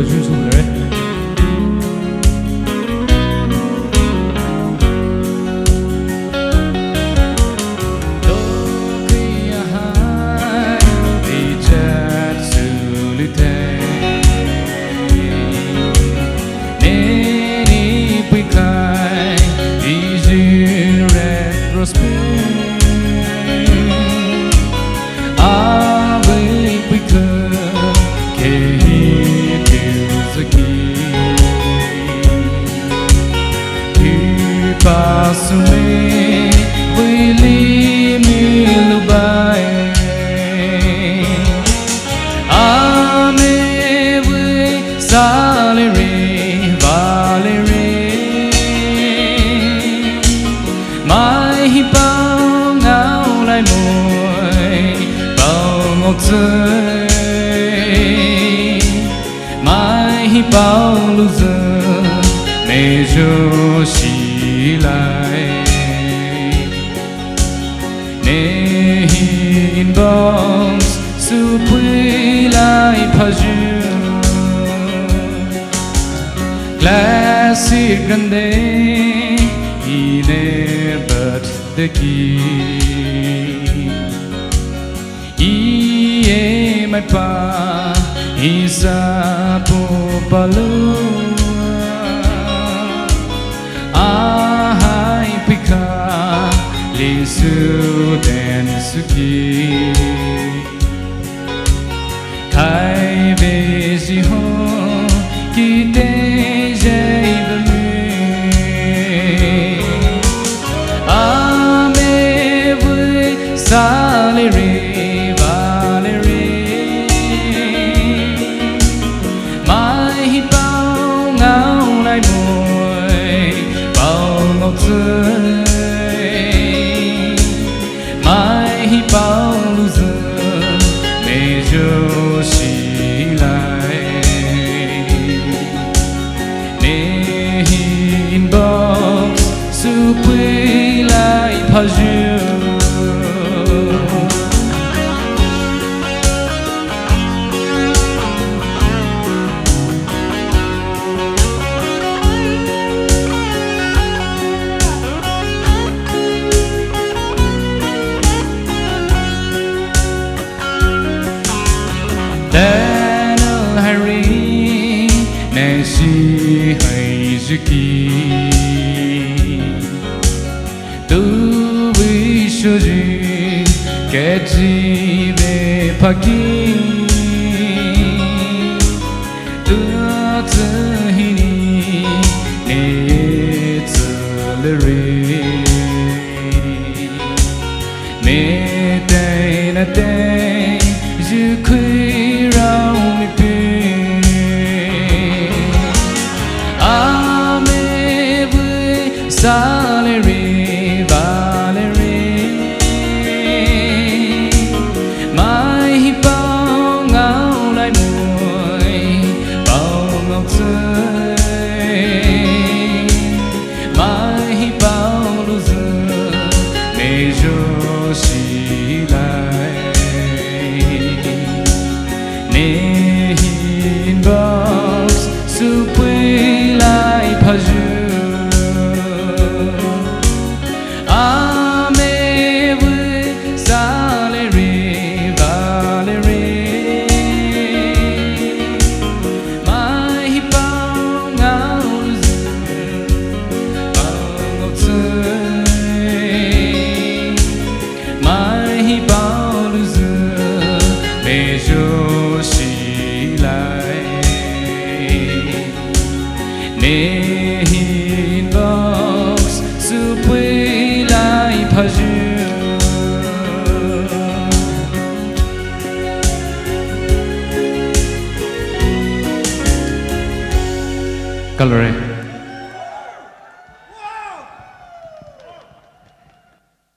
duyên xuống rồi. Salere, Veilere, mai hi bao ngao lại môi bao ngọc rơi, mai hi bao lu giờ mê jo xì lại, ne hin bong su pui lại pha classic grande ine but the key Hiimaipii Soubaishii Haibiire Chomoe Haibiire Chomoe Salere, Veilere, mai hi bao ngao lại môi bao ngọc rơi, mai hi bao lu giờ mê jo xì lại, ne hin box su pui lại pha Nahle Ralya si hay zuki tu vi shoji keti be paki tu tsahini ne tsalere ne dai na dai Ziikhu Salere, Veilere, mai hi bao ngao lại môi bao ngọc rơi, mai hi bao lu giờ mê jo xì lại, ne hin box su pui lại pha ne hin box su pui lại pha Salere.